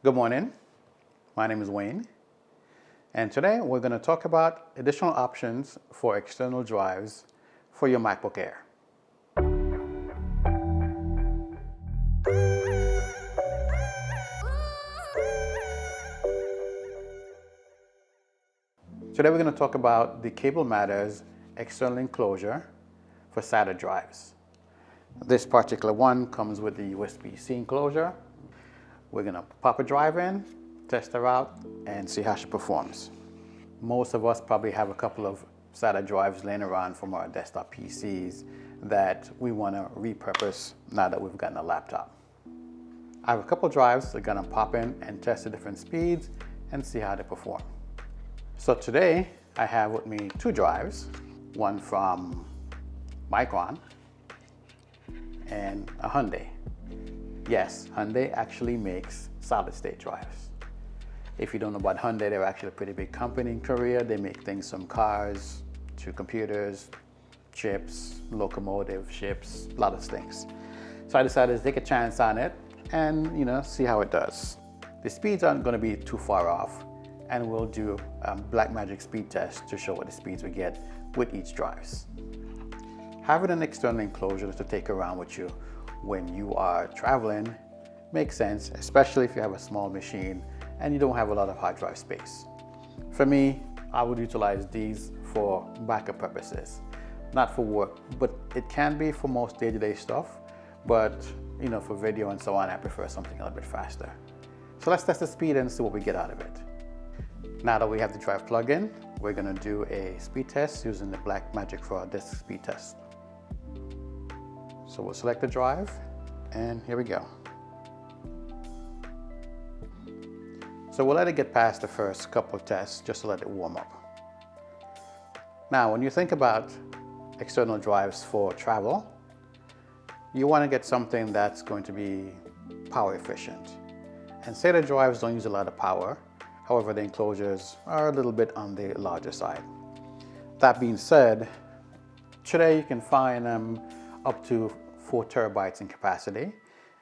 Good morning, my name is Wayne, and today we're going to talk about additional options for external drives for your MacBook Air. Today we're going to talk about the Cable Matters external enclosure for SATA drives. This particular one comes with the USB-C enclosure. We're going to pop a drive in, test her out, and see how she performs. Most of us probably have a couple of SATA drives laying around from our desktop PCs that we want to repurpose now that we've gotten a laptop. I have a couple of drives that are going to pop in and test the different speeds and see how they perform. So today I have with me two drives, one from Micron and a Hyundai. Yes, Hyundai actually makes solid state drives. If you don't know about Hyundai, they're actually a pretty big company in Korea. They make things from cars to computers, chips, locomotive, ships, a lot of things. So I decided to take a chance on it and see how it does. The speeds aren't going to be too far off, and we'll do a Blackmagic speed test to show what the speeds we get with each drives. Having an external enclosure to take around with you when you are traveling makes sense, especially if you have a small machine and you don't have a lot of hard drive space. For me, I would utilize these for backup purposes, not for work, but it can be for most day-to-day stuff. But for video and so on, I prefer something a little bit faster. So let's test the speed and see what we get out of it. Now that we have the drive plugged in, we're going to do a speed test using the Blackmagic for our disk speed test. So we'll select the drive, and here we go. So we'll let it get past the first couple of tests just to let it warm up. Now, when you think about external drives for travel, you want to get something that's going to be power efficient. And SATA drives don't use a lot of power. However, the enclosures are a little bit on the larger side. That being said, today you can find them up to 4 terabytes in capacity,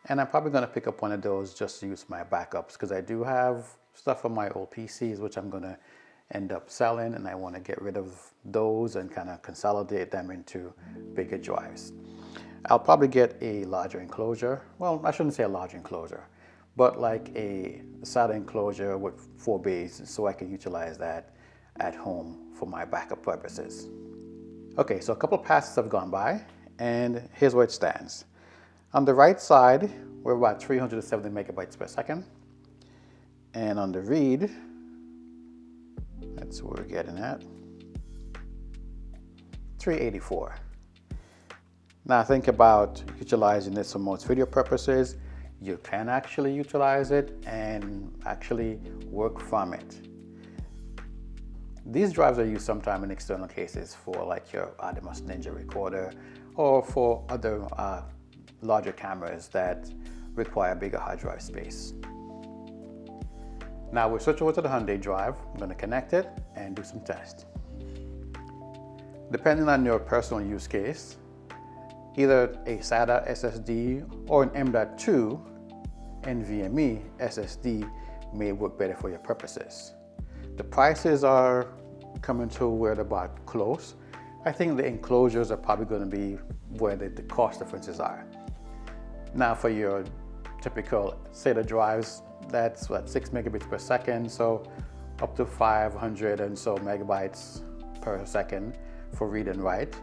and I'm probably going to pick up one of those just to use my backups, because I do have stuff on my old PCs which I'm going to end up selling, and I want to get rid of those and kind of consolidate them into bigger drives. I'll probably get a larger enclosure. Well, I shouldn't say a large enclosure, but like a SATA enclosure with 4 bays, so I can utilize that at home for my backup purposes. Okay, so a couple of passes have gone by, and here's where it stands. On the right side, we're about 370 megabytes per second. And on the read, that's what we're getting at, 384. Now think about utilizing this for most video purposes. You can actually utilize it and actually work from it. These drives are used sometimes in external cases for like your Atomos Ninja recorder or for other larger cameras that require bigger hard drive space. Now we'll switch over to the Hyundai drive. I'm going to connect it and do some tests. Depending on your personal use case, either a SATA SSD or an M.2 NVMe SSD may work better for your purposes. The prices are coming to where they're about close. I think the enclosures are probably going to be where the cost differences are. Now for your typical SATA drives, that's what, 6 megabits per second, so up to 500 and so megabytes per second for read and write.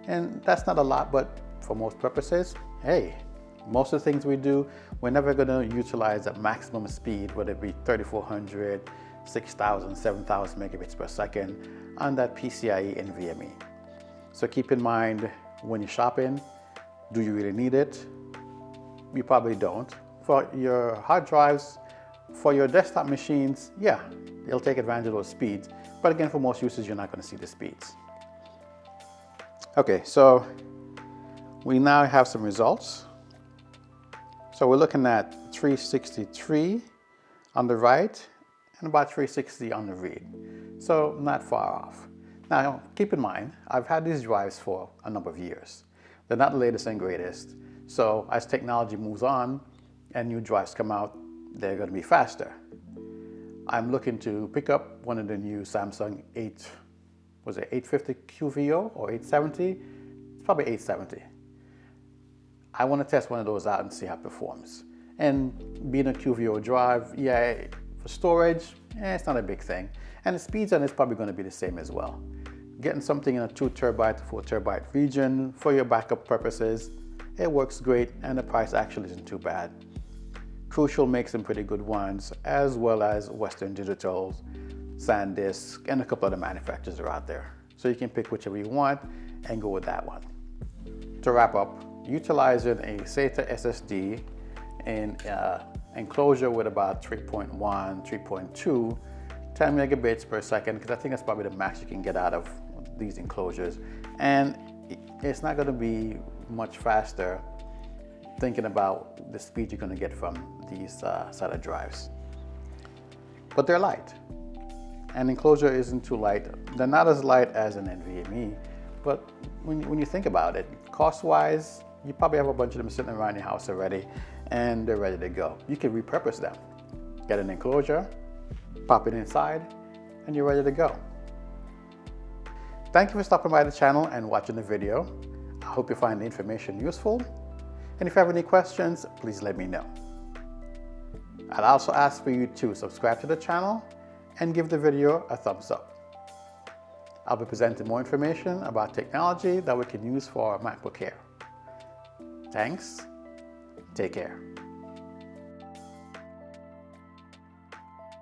And that's not a lot, but for most purposes, hey, most of the things we do, we're never going to utilize at maximum speed, whether it be 3400, 6000, 7000 megabits per second on that PCIe NVMe. So keep in mind when you're shopping, do you really need it? You probably don't. For your hard drives, for your desktop machines, yeah, they'll take advantage of those speeds. But again, for most uses, you're not going to see the speeds. Okay, so we now have some results. So we're looking at 363 on the write and about 360 on the read. So not far off. Now, keep in mind, I've had these drives for a number of years. They're not the latest and greatest. So as technology moves on and new drives come out, they're going to be faster. I'm looking to pick up one of the new Samsung 850 QVO or 870? It's probably 870. I want to test one of those out and see how it performs. And being a QVO drive, yeah, for storage, it's not a big thing. And the speeds on it's probably going to be the same as well. Getting something in a 2 terabyte to 4 terabyte region for your backup purposes, it works great, and the price actually isn't too bad. Crucial makes some pretty good ones, as well as Western Digital, SanDisk, and a couple other manufacturers are out there. So you can pick whichever you want and go with that one. To wrap up, utilizing a SATA SSD in enclosure with about 3.1, 3.2, 10 megabits per second, because I think that's probably the max you can get out of these enclosures. And it's not going to be much faster thinking about the speed you're going to get from these SATA drives. But they're light. And enclosure isn't too light. They're not as light as an NVMe, but when you think about it, cost-wise, you probably have a bunch of them sitting around your house already, and they're ready to go. You can repurpose them. Get an enclosure, pop it inside, and you're ready to go. Thank you for stopping by the channel and watching the video. I hope you find the information useful. And if you have any questions, please let me know. I'd also ask for you to subscribe to the channel and give the video a thumbs up. I'll be presenting more information about technology that we can use for our MacBook Air. Thanks. Take care.